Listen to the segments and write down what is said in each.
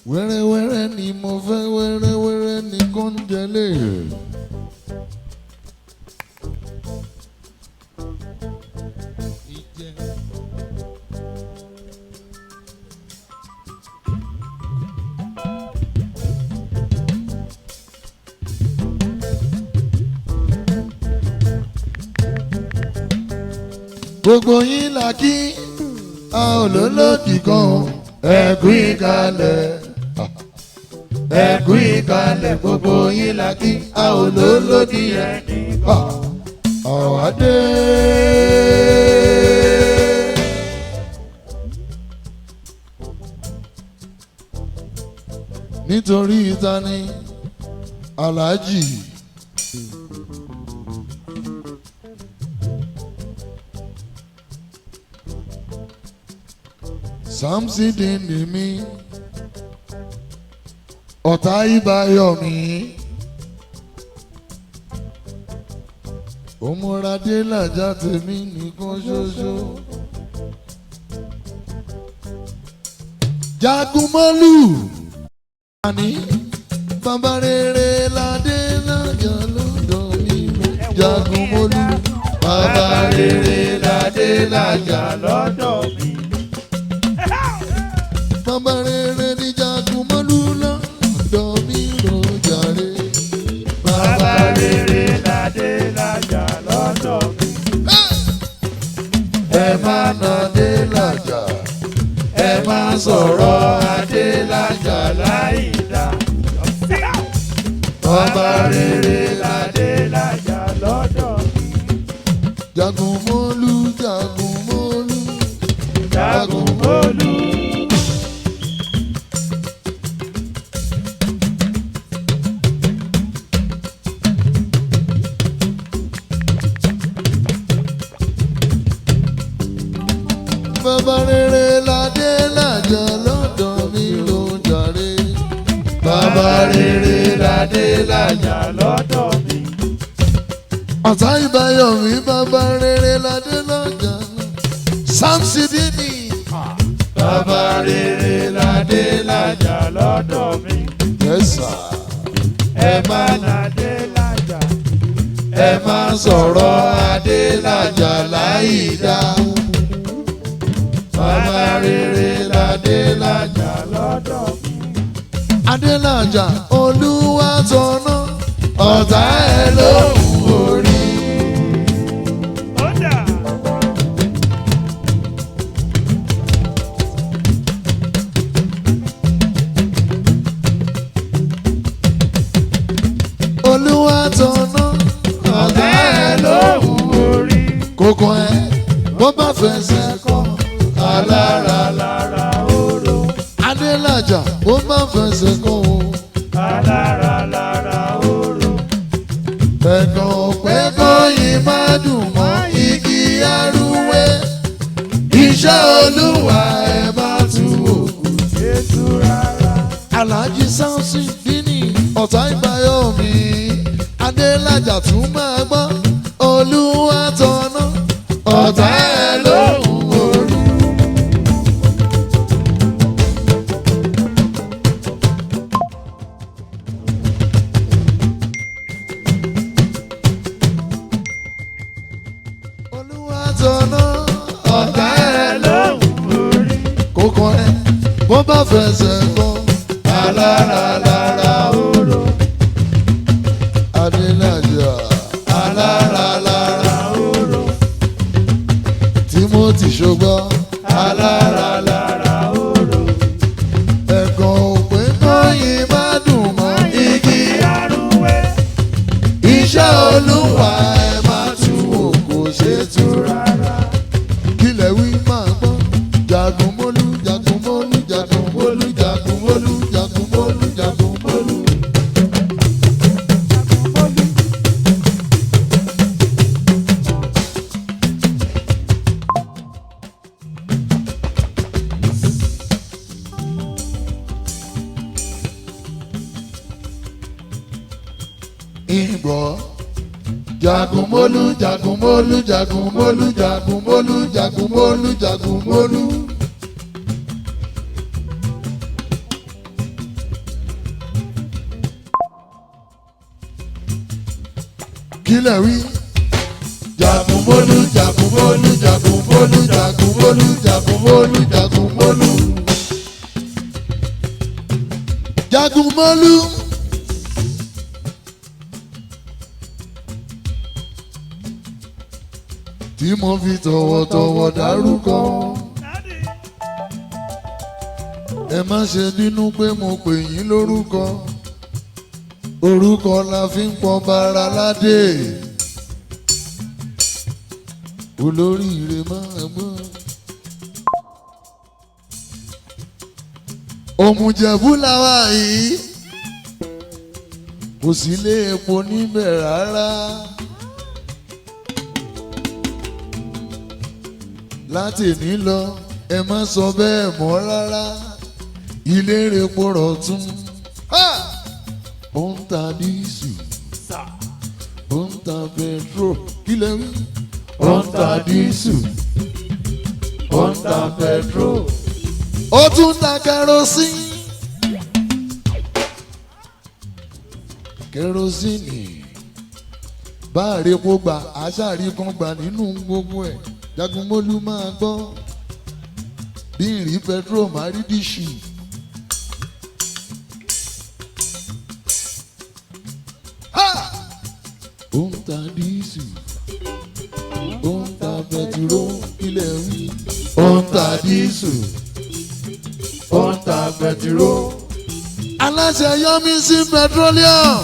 Wẹ́rẹ́wẹ́rẹ́ ni mo fẹ́, wẹ́rẹ́wẹ́rẹ́ ni kò ń jẹlé. Gbogbo yín là kí a ò lólódì kan ẹ̀kú ìkàlẹ̀. Ẹ̀kú ìkàlẹ̀ gbogbo yín là kí a ò lólódì ẹnìkan. Àwádé. Nítorí ìtani Aláàjì. Samsidi ni mi, ọ̀tá ìbáyọ̀ mi, òmùradé làjà tèmi nìkan ṣoṣo. Jagunmọ́lù, àní bàbá rere ládé lájà lọ́dọ̀ mi. Jagunmọ́lù, bàbá rere ládé lájà lọ́dọ̀ mi. Bàbá rere ni Jagunmọ́lù lọ́dọ̀ mi rojàre. Bàbá rere ládé lájà lọ́dọ̀ mi. Ẹ má nà dé lájà, ẹ má sọ̀rọ̀ adé lájà láìdá. Bàbá rere ládé lájà lọ́dọ̀ mi. Jagunmọ́lù, Jagunmọ́lù, Jagunmọ́lù. Bàbá rere ládé lájà lọ́dọ̀ mi ló jàre. Bàbá rere ládé lájà lọ́dọ̀ mi. ọ̀tá ìbáyọ̀ mi, bàbá rere ládé lájà. Samsidi ni. Bàbá rere ládé lájà lọ́dọ̀ mi. Yes sir. Ẹ má ládé lájà. Ẹ má sọ̀rọ̀ adé lájà láìdá. Bàbá rere ládé lájà lọ́dọ̀ mi. Adélájà Olúwa tọ̀nà ọ̀tá ẹ̀ lóhùn orí. Ọ̀dà. Olúwa tọ̀nà ọ̀tá ẹ̀ lóhùn orí. Kókó ẹ̀ bó bá fẹsẹ̀ kọ́ alára lára oró. Adélájà bó bá fẹsẹ̀ kọ́ o alára lára oró. ẹ̀kan òpè kóyìn má dùn mọ́ igi arúwé. Iṣẹ́ Olúwa ẹ̀ má tú òkú Jésù rárá. Alhaji Samson Dini ọ̀tá ìbáyọ̀ mi. Adélájà tún máa gbọ́ Olúwa tọ̀nà ọ̀tá ẹ̀ lóhùn orí. Olúwa tọ̀nà ọ̀tá ẹ̀ lóhùn orí. Kókó ẹ̀ bó bá fẹsẹ̀ kọ́ alára lára oró. Adélájà alára lára oró. Timothy ṣogbọ́ alára lára oró. Ẹ̀gàn òpè kóyìn má dùn mọ́ igi arúwé. Iṣẹ́ Olúwa ẹ̀ má tú òkú ṣe tú rárá. Kílẹ̀ wí máa gbọ́ Jagunmọ́lù, Jagunmọ́lù, Jagunmọ́lù, Jagunmọ́lù, Jagunmọ́lù, Jagunmọ́lù. Ìgbọ́ Jagunmolu, Jagunmolu, Jagunmolu, Jagunmolu, Jagunmolu, Jagunmolu. Kílẹ̀ wí. Jagunmolu, Jagunmolu, Jagunmolu, Jagunmolu, Jagunmolu, Jagunmolu. Jagunmolu. Tí mo fi tọ̀wọ̀tọ̀wọ̀ dárúkọ. Ẹ má ṣe bínú pé mo pè yín lórúkọ. Orúkọ la fi ń pọn bara ládé. Olóríire máa gbọ́. Òmùjẹ̀bú làwa yìí. Kò sí ilé epo níbẹ̀ rárá. Láti ní lọ ẹ má sọ bẹ́ẹ̀ mọ́ rárá. Ilé epo rọ̀ tún. Ó ń ta dísù. Ó ń ta pẹtrol. Kí lẹ wí? Ó ń ta dísù. Ó ń ta pẹtrol. Ó tún ta kẹrosíìnì. Kẹrosíìnì. Bá àrèpo gbà àṣàrí kan gbà nínú gbogbo ẹ̀. Jagunmolu máa gbọ́. Bí ìrì pẹtrol máa rí díṣù. Ó ń ta dísù. Ó ń ta pẹtiró. Ilẹ̀ wí. Ó ń ta dísù. Ó ń ta pẹtiró. Aláṣẹ Yọmísí petroleum.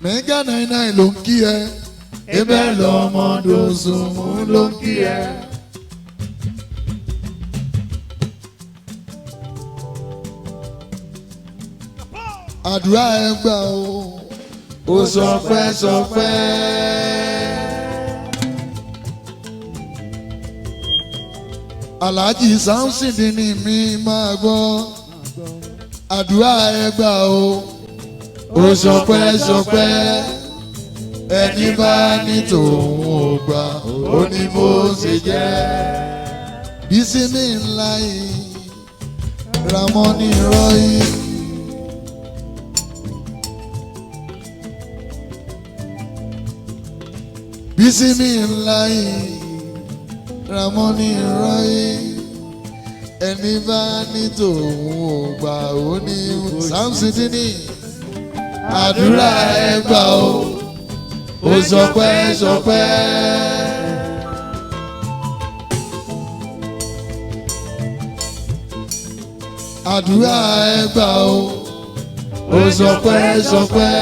Mẹ́gà 99 ló ń kí ẹ. Ibẹ̀ lọ́mọ Dòsùnmù ló ń kí ẹ. Àdúrà ẹ gbà o. Ó sọpẹ́ sọpẹ́. Alhaji Samson ni mi máa gbọ́. Àdúrà ẹ gbà o. Ó sọpẹ́ sọpẹ́. Ẹni bá ní tòun ò gbà ó ní bó ṣe jẹ́. Bísí ní ńlá yìí. Ramoni rọ́yì. Bísí ní ńlá yìí. Ramoni rọ́yì. Ẹni bá ní tòun ò gbà ó ní Samson ní. Àdúrà ẹ gbà o. Ó sọpẹ́ sọpẹ́. Àdúrà ẹ gbà o. Ó sọpẹ́ sọpẹ́.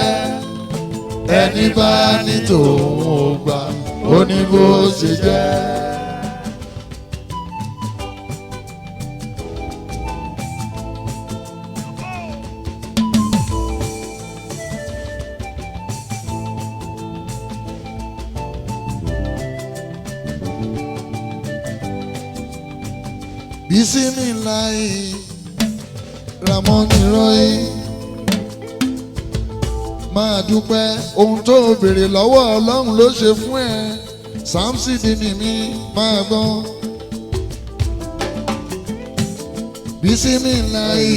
Ẹni bá ní tòun ò gbà ó ní bó ṣe jẹ́. Bísí ní láì Ramoni rọ́yì. Máa dúpẹ́ ohun tó béèrè lọ́wọ́ Ọlọ́run ló ṣe fún ẹ. Samson ni mi máa gbọ́. Bísí ní láì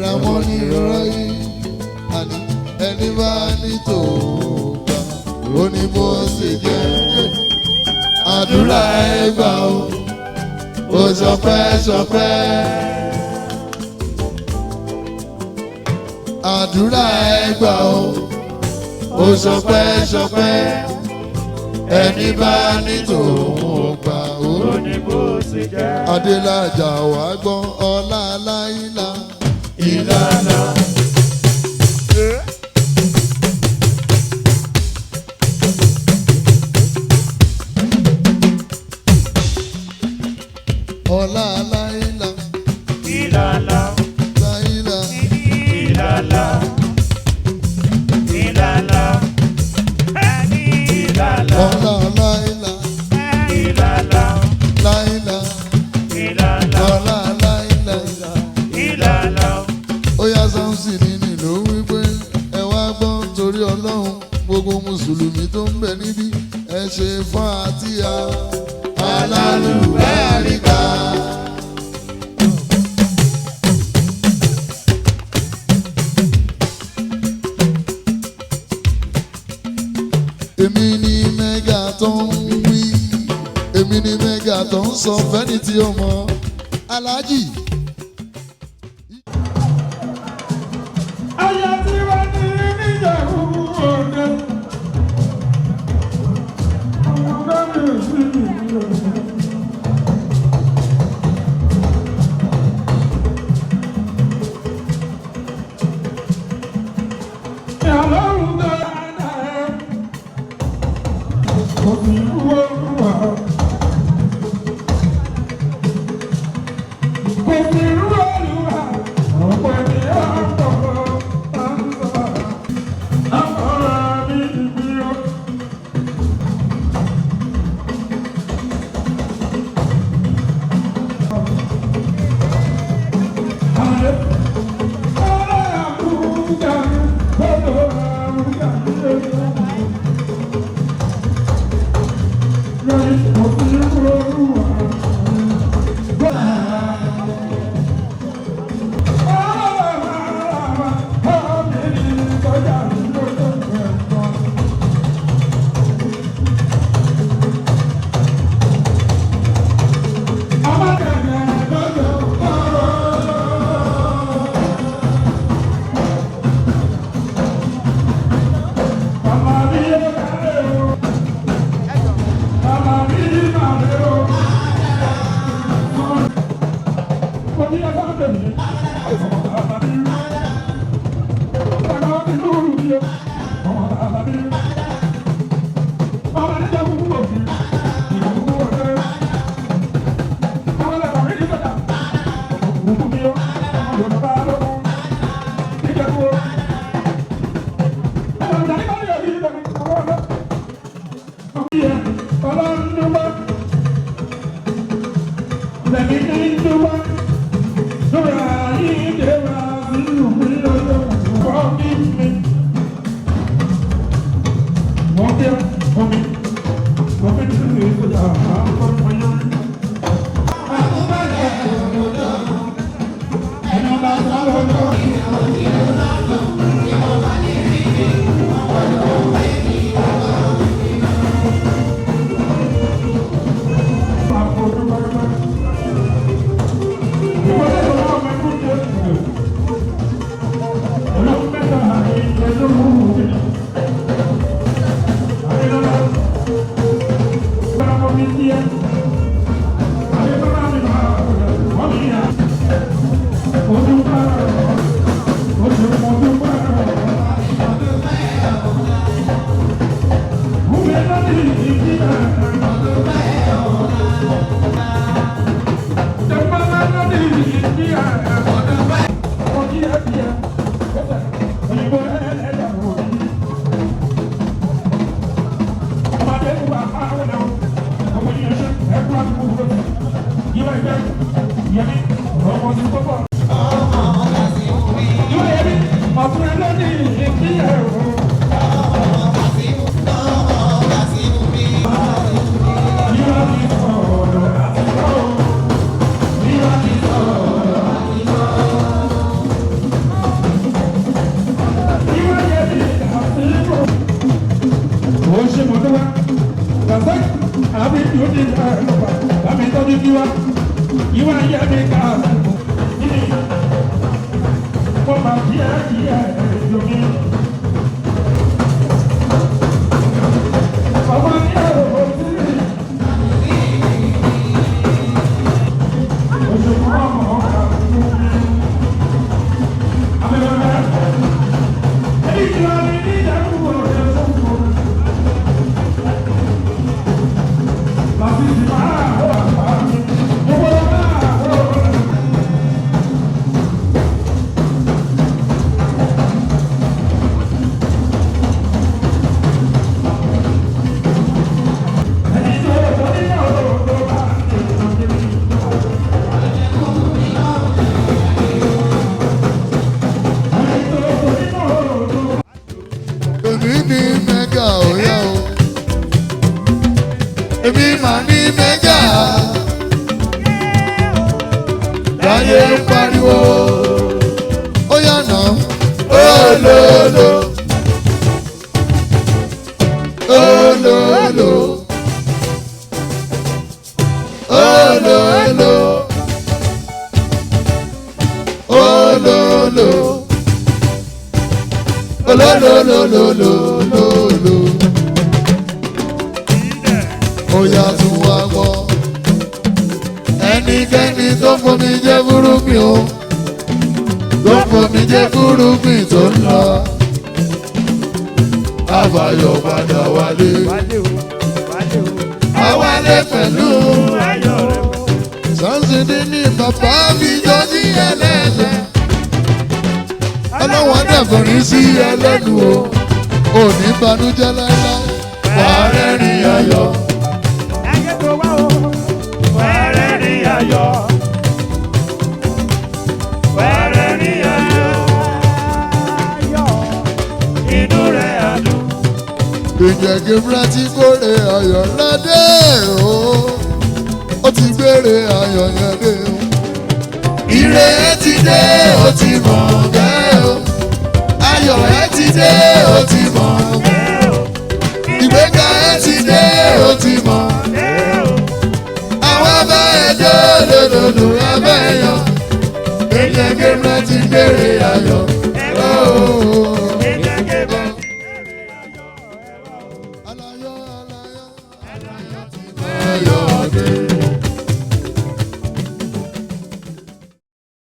Ramoni rọ́yì. Àní ẹni bá ní tòun gbà ó ní bó ṣe jẹ́. Àdúrà ẹ gbà o. Ó sọpẹ́ sọpẹ́. Àdúrà ẹ gbà o. Ó sọpẹ́ sọpẹ́. Ẹni bá ní tòun ò gbà ó ní bó ṣe jẹ́. Adélájà wá gbọ́ ọlá láìlá. Ìlànà. Ọlá láìlá. Ìlàlà. Láìlá. Ìlàlà. Ìlàlà. Ìlàlà. Ọlá láìlá. Ìlàlà. Láìlá. Ìlàlà. Ọlá láìlá. Ìlàlà. gbogbo mùsùlùmí tó ń bẹ níbí ẹ ṣe fàtíà alálùbáríkà. èmi ni mẹ́gà tó ń wí èmi ni mẹ́gà tó ń sọ fẹ́ni tí ó mọ aláàjì. Ayé tí wọ́n ní níjẹ̀bú òde. Ọmọdé mi ò sí ìlú òde. Ìyàlọ́run dáadáa kò sí ìwé olúwa. Kò sí ìwé olúwa. Ọ̀pọ̀ ènìyàn ń bọ̀. Olo. Olo, olo. Olo, olo. Olo, olo, olo, olo, olo. Oya tún wá gbọ́. Ẹnikẹ́ni tó fomi jẹ́ fúrúgbìn o. Tó fomi jẹ́ fúrúgbìn tó ń lọ. Àbáyọ̀ padà wálé. Àwálé pẹ̀lú ayọ̀ rẹ̀. Sọ́nsìndí ni bàbá mi jọ ní ẹlẹ́lẹ́. Ọlọ́wọ́n dẹ̀fọ̀rí sí ẹlẹ́nu o. Òní banújẹ́ láíláí. Wàá rẹ́rìn ayọ̀. Ẹyẹ tó wá o. Wàá rẹ́rìn ayọ̀. Wàá rẹ́rìn ayọ̀. Inú rẹ̀ á dùn. Ìjẹ̀gẹ̀ múra tí kórè ayọ̀ lọ́dẹ̀ o. Ó ti gbére ayọ̀ yẹn dé o. Ire ẹ ti dé o ti mọ̀ bẹ́ẹ̀ o. Ayọ̀ ẹ ti dé o ti mọ̀ bẹ́ẹ̀ o. Ìgbéga ẹ ti dé o ti mọ̀ bẹ́ẹ̀ o. Àwọn abá ẹjọ́ lòdòdò abẹ́ yọ. Ìjẹ̀gẹ̀ múra ti gbére ayọ̀ o. Alayọ̀, alayọ̀, alayọ̀ ti mọ̀ ayọ̀.